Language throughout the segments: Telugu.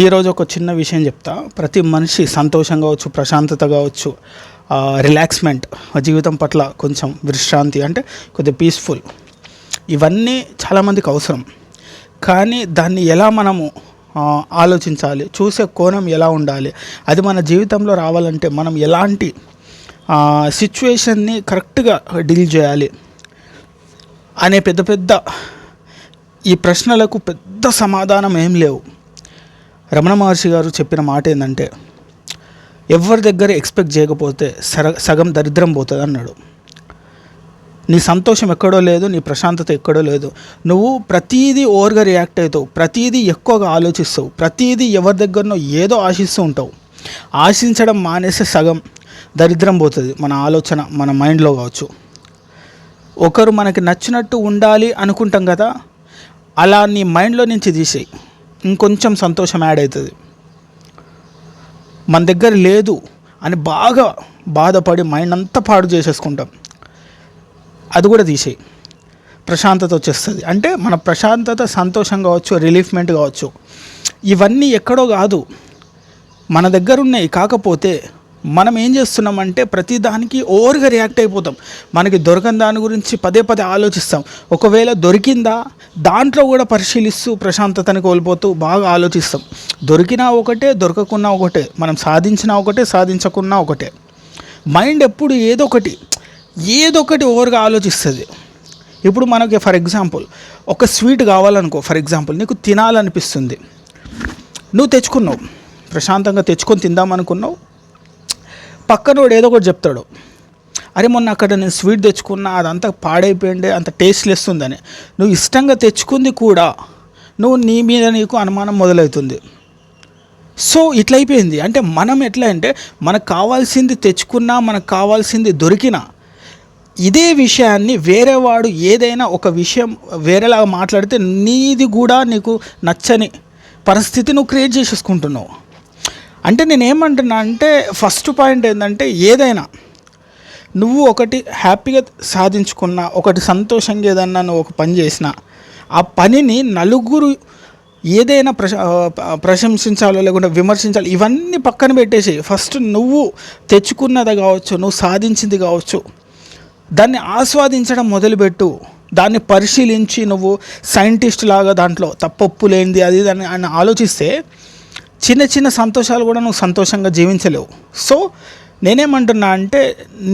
ఈరోజు ఒక చిన్న విషయం చెప్తా. ప్రతి మనిషి సంతోషం కావచ్చు, ప్రశాంతత కావచ్చు, రిలాక్స్మెంట్, జీవితం పట్ల కొంచెం విశ్రాంతి అంటే కొద్దిగా పీస్ఫుల్, ఇవన్నీ చాలామందికి అవసరం. కానీ దాన్ని ఎలా మనము ఆలోచించాలి, చూసే కోణం ఎలా ఉండాలి, అది మన జీవితంలో రావాలంటే మనం ఎలాంటి సిచ్యువేషన్ని కరెక్ట్గా డీల్ చేయాలి అనే పెద్ద పెద్ద ఈ ప్రశ్నలకు పెద్ద సమాధానం ఏం లేవు. రమణ మహర్షి గారు చెప్పిన మాట ఏంటంటే, ఎవరి దగ్గర ఎక్స్పెక్ట్ చేయకపోతే సగం దరిద్రం పోతుంది అన్నాడు. నీ సంతోషం ఎక్కడో లేదు, నీ ప్రశాంతత ఎక్కడో లేదు. నువ్వు ప్రతీదీ ఓవర్గా రియాక్ట్ అవుతావు, ప్రతీదీ ఎక్కువగా ఆలోచిస్తావు, ప్రతీదీ ఎవరి దగ్గరనో ఏదో ఆశిస్తూ ఉంటావు. ఆశించడం మానేస్తే సగం దరిద్రం పోతుంది మన ఆలోచన, మన మైండ్లో కావచ్చు. ఒకరు మనకి నచ్చినట్టు ఉండాలి అనుకుంటాం కదా, అలా నీ మైండ్లో నుంచి తీసేయి, ఇంకొంచెం సంతోషం యాడ్ అవుతుంది. మన దగ్గర లేదు అని బాగా బాధపడి మైండ్ అంతా పాడు చేసేసుకుంటాం, అది కూడా తీసేయి, ప్రశాంతత వచ్చేస్తుంది. అంటే మన ప్రశాంతత, సంతోషం కావచ్చు, రిలీఫ్మెంట్ కావచ్చు, ఇవన్నీ ఎక్కడో కాదు, మన దగ్గర ఉన్నాయి. కాకపోతే మనం ఏం చేస్తున్నామంటే ప్రతిదానికి ఓవర్గా రియాక్ట్ అయిపోతాం. మనకి దొరకని దాని గురించి పదే పదే ఆలోచిస్తాం. ఒకవేళ దొరికిందా దాంట్లో కూడా పరిశీలిస్తూ ప్రశాంతతని కోల్పోతూ బాగా ఆలోచిస్తాం. దొరికినా ఒకటే, దొరకకున్నా ఒకటే, మనం సాధించినా ఒకటే, సాధించకున్నా ఒకటే. మైండ్ ఎప్పుడు ఏదో ఒకటి ఓవర్గా ఆలోచిస్తుంది. ఇప్పుడు మనకి ఫర్ ఎగ్జాంపుల్ ఒక స్వీట్ కావాలనుకో, ఫర్ ఎగ్జాంపుల్ నీకు తినాలనిపిస్తుంది, నువ్వు తెచ్చుకున్నావు, ప్రశాంతంగా తెచ్చుకొని తిందామనుకున్నావు. పక్కనోడు ఏదో ఒకటి చెప్తాడు, అరే మొన్న అక్కడ నేను స్వీట్ తెచ్చుకున్నా, అదంతా పాడైపోయింది, అంత టేస్ట్లెస్ ఉందని. నువ్వు ఇష్టంగా తెచ్చుకుంది కూడా నీ మీద నీకు అనుమానం మొదలవుతుంది. సో ఇట్లయిపోయింది. అంటే మనం ఎట్లా అంటే మనకు కావాల్సింది తెచ్చుకున్నా, మనకు కావాల్సింది దొరికినా, ఇదే విషయాన్ని వేరేవాడు ఏదైనా ఒక విషయం వేరేలాగా మాట్లాడితే నీది కూడా నీకు నచ్చని పరిస్థితి నువ్వు క్రియేట్ చేసేసుకుంటున్నావు. అంటే నేనేమంటున్నా అంటే ఫస్ట్ పాయింట్ ఏంటంటే, ఏదైనా నువ్వు ఒకటి హ్యాపీగా సాధించుకున్నా, ఒకటి సంతోషంగా ఏదన్నా నువ్వు ఒక పని చేసినా, ఆ పనిని నలుగురు ఏదైనా ప్రశంసించాలో లేకుంటే విమర్శించాలి, ఇవన్నీ పక్కన పెట్టేసి ఫస్ట్ నువ్వు తెచ్చుకున్నది కావచ్చు, నువ్వు సాధించింది కావచ్చు, దాన్ని ఆస్వాదించడం మొదలుపెట్టు. దాన్ని పరిశీలించి నువ్వు సైంటిస్ట్ లాగా దాంట్లో తప్పొప్పు లేనిది అది దాన్ని అని ఆలోచిస్తే చిన్న చిన్న సంతోషాలు కూడా నువ్వు సంతోషంగా జీవించలేవు. సో నేనేమంటున్నా అంటే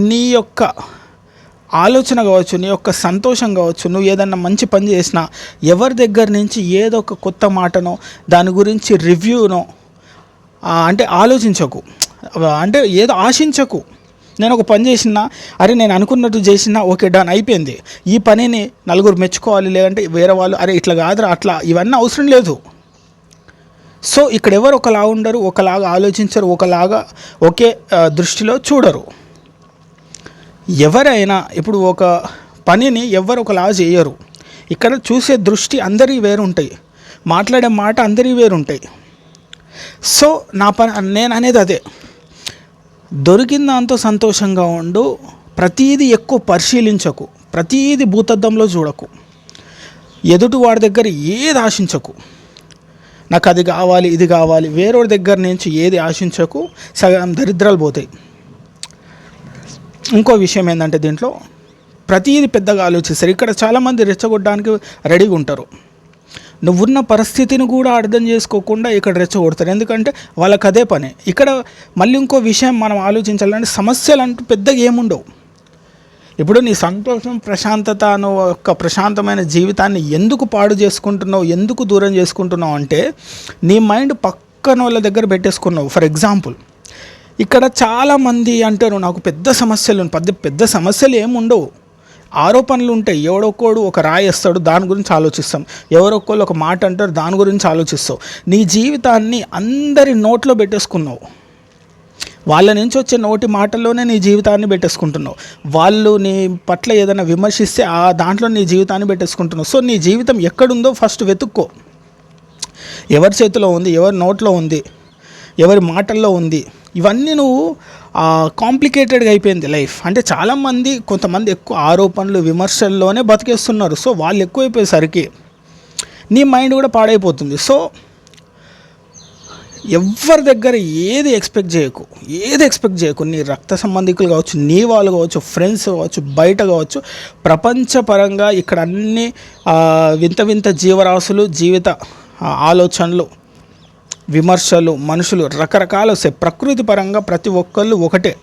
నీ యొక్క ఆలోచన కావచ్చు, నీ యొక్క సంతోషం కావచ్చు, నువ్వు ఏదన్నా మంచి పని చేసినా ఎవరి దగ్గర నుంచి ఏదో ఒక కొత్త మాటనో దాని గురించి రివ్యూనో అంటే ఆలోచించకు, అంటే ఏదో ఆశించకు. నేను ఒక పని చేసినా, అరే నేను అనుకున్నట్టు చేసినా, ఓకే డన్ అయిపోయింది, ఈ పనిని నలుగురు మెచ్చుకోవాలి, లేదంటే వేరే వాళ్ళు అరే ఇట్లా కాదురా అట్లా, ఇవన్నీ అవసరం లేదు. సో ఇక్కడ ఎవరు ఒకలా ఉండరు, ఒకలాగా ఆలోచించరు, ఒకలాగా ఒకే దృష్టిలో చూడరు. ఎవరైనా ఇప్పుడు ఒక పనిని ఎవరు ఒకలాగా చేయరు. ఇక్కడ చూసే దృష్టి అందరి వేరు ఉంటాయి, మాట్లాడే మాట అందరి వేరు ఉంటాయి. సో నేను అనేది అదే, దొరికిన దాంతో సంతోషంగా ఉండు, ప్రతీది ఎక్కువ పరిశీలించకు, ప్రతీది భూతద్దంలో చూడకు, ఎదుటి వాడి దగ్గర ఏది ఆశించకు, నాకు అది కావాలి ఇది కావాలి, వేరే దగ్గర నుంచి ఏది ఆశించకు, సగం దరిద్రాలు పోతాయి. ఇంకో విషయం ఏంటంటే దీంట్లో ప్రతీది పెద్దగా ఆలోచిస్తారు. ఇక్కడ చాలామంది రెచ్చగొట్టడానికి రెడీగా ఉంటారు. నువ్వున్న పరిస్థితిని కూడా అర్థం చేసుకోకుండా ఇక్కడ రెచ్చగొడతారు, ఎందుకంటే వాళ్ళకి అదే పని. ఇక్కడ మళ్ళీ ఇంకో విషయం మనం ఆలోచించాలంటే సమస్యలు అంటూ పెద్దగా ఏముండవు. ఇప్పుడు నీ సంతోషం, ప్రశాంతత, నువ్వు ఒక ప్రశాంతమైన జీవితాన్ని ఎందుకు పాడు చేసుకుంటున్నావు, ఎందుకు దూరం చేసుకుంటున్నావు అంటే నీ మైండ్ పక్కన వాళ్ళ దగ్గర పెట్టేసుకున్నావు. ఫర్ ఎగ్జాంపుల్ ఇక్కడ చాలామంది అంటారు నాకు పెద్ద సమస్యలు ఏముండవు, ఆరోపణలు ఉంటాయి. ఎవడొక్కడు ఒక రాయి వేస్తాడు, దాని గురించి ఆలోచిస్తాం. ఎవరొక్కళ్ళు ఒక మాట అంటారు, దాని గురించి ఆలోచిస్తావు. నీ జీవితాన్ని అందరి నోట్లో పెట్టేసుకున్నావు. వాళ్ళ నుంచి వచ్చే నోటి మాటల్లోనే నీ జీవితాన్ని పెట్టేసుకుంటున్నావు. వాళ్ళు నీ పట్ల ఏదైనా విమర్శిస్తే ఆ దాంట్లో నీ జీవితాన్ని పెట్టేసుకుంటున్నావు. సో నీ జీవితం ఎక్కడుందో ఫస్ట్ వెతుక్కో. ఎవరి చేతిలో ఉంది, ఎవరి నోట్లో ఉంది, ఎవరి మాటల్లో ఉంది, ఇవన్నీ నువ్వు కాంప్లికేటెడ్గా అయిపోయింది లైఫ్. అంటే చాలామంది, కొంతమంది ఎక్కువ ఆరోపణలు, విమర్శల్లోనే బతికేస్తున్నారు. సో వాళ్ళు ఎక్కువైపోయేసరికి నీ మైండ్ కూడా పాడైపోతుంది. సో ఎవరి దగ్గర ఏది ఎక్స్పెక్ట్ చేయకు. నీ రక్త సంబంధికులు కావచ్చు, నీ వాళ్ళు కావచ్చు, ఫ్రెండ్స్ కావచ్చు, బయట కావచ్చు, ప్రపంచపరంగా ఇక్కడ అన్ని వింత వింత జీవరాశులు, జీవిత ఆలోచనలు, విమర్శలు, మనుషులు రకరకాలు వస్తాయి. ప్రకృతి పరంగా ప్రతి ఒక్కళ్ళు ఒకటే.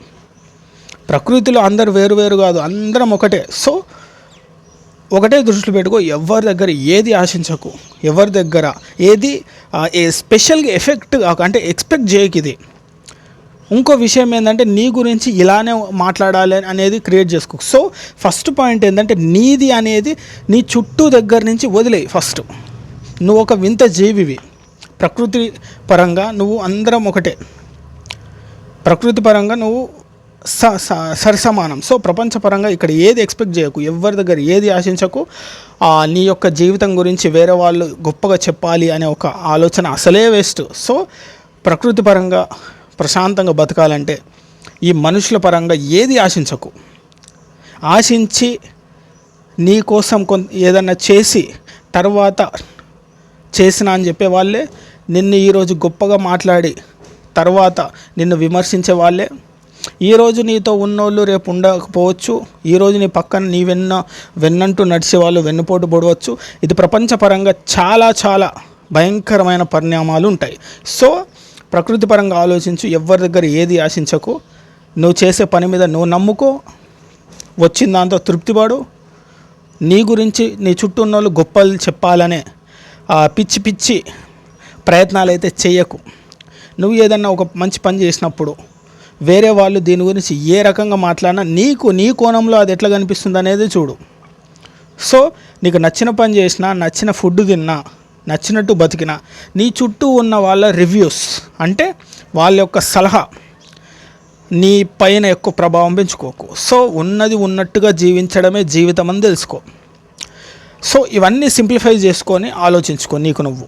ప్రకృతిలో అందరు వేరు వేరు కాదు, అందరం ఒకటే. సో ఒకటే దృష్టిలో పెట్టుకో. ఎవరి దగ్గర ఏది ఆశించకు, ఎవరి దగ్గర ఏది స్పెషల్గా ఎఫెక్ట్ అంటే ఎక్స్పెక్ట్ చేయకు. ఇది ఇంకో విషయం ఏంటంటే, నీ గురించి ఇలానే మాట్లాడాలి అనేది క్రియేట్ చేసుకో. సో ఫస్ట్ పాయింట్ ఏంటంటే, నీది అనేది నీ చుట్టూ దగ్గర నుంచి వదిలేయి. ఫస్ట్ నువ్వు ఒక వింత జీవివి. ప్రకృతి పరంగా నువ్వు అందరం ఒకటే. ప్రకృతి పరంగా నువ్వు సరిసమానం. సో ప్రపంచపరంగా ఇక్కడ ఏది ఎక్స్పెక్ట్ చేయకు, ఎవరి దగ్గర ఏది ఆశించకు. నీ యొక్క జీవితం గురించి వేరే వాళ్ళు గొప్పగా చెప్పాలి అనే ఒక ఆలోచన అసలే వేస్ట్. సో ప్రకృతి పరంగా ప్రశాంతంగా బతకాలంటే ఈ మనుషుల పరంగా ఏది ఆశించకు. ఆశించి నీ కోసం ఏదన్నా చేసి తర్వాత చేసిన అని చెప్పే వాళ్ళే నిన్ను ఈరోజు గొప్పగా మాట్లాడి తర్వాత నిన్ను విమర్శించే వాళ్ళే. ఈరోజు నీతో ఉన్నోళ్ళు రేపు ఉండకపోవచ్చు. ఈరోజు నీ పక్కన నీ వెన్నంటూ నడిచేవాళ్ళు వెన్నుపోటు పొడవచ్చు. ఇది ప్రపంచపరంగా చాలా చాలా భయంకరమైన పరిణామాలు ఉంటాయి. సో ప్రకృతి పరంగా ఆలోచించు, ఎవరి దగ్గర ఏది ఆశించకు. నువ్వు చేసే పని మీద నువ్వు నమ్ముకో, వచ్చిన దాంతో తృప్తిపడు. నీ గురించి నీ చుట్టూ ఉన్న వాళ్ళు గొప్పలు చెప్పాలనే పిచ్చి పిచ్చి ప్రయత్నాలు అయితే చేయకు. నువ్వు ఏదన్నా ఒక మంచి పని చేసినప్పుడు వేరే వాళ్ళు దీని గురించి ఏ రకంగా మాట్లాడినా నీ కోణంలో అది ఎట్లా కనిపిస్తుంది అనేది చూడు. సో నీకు నచ్చిన పని చేసినా, నచ్చిన ఫుడ్ తిన్నా, నచ్చినట్టు బతికినా, నీ చుట్టూ ఉన్న వాళ్ళ రివ్యూస్ అంటే వాళ్ళ యొక్క సలహా నీ పైన ఎక్కువ ప్రభావం పెంచుకోకు. సో ఉన్నది ఉన్నట్టుగా జీవించడమే జీవితం అని తెలుసుకో. సో ఇవన్నీ సింప్లిఫై చేసుకొని ఆలోచించుకో నీకు నువ్వు.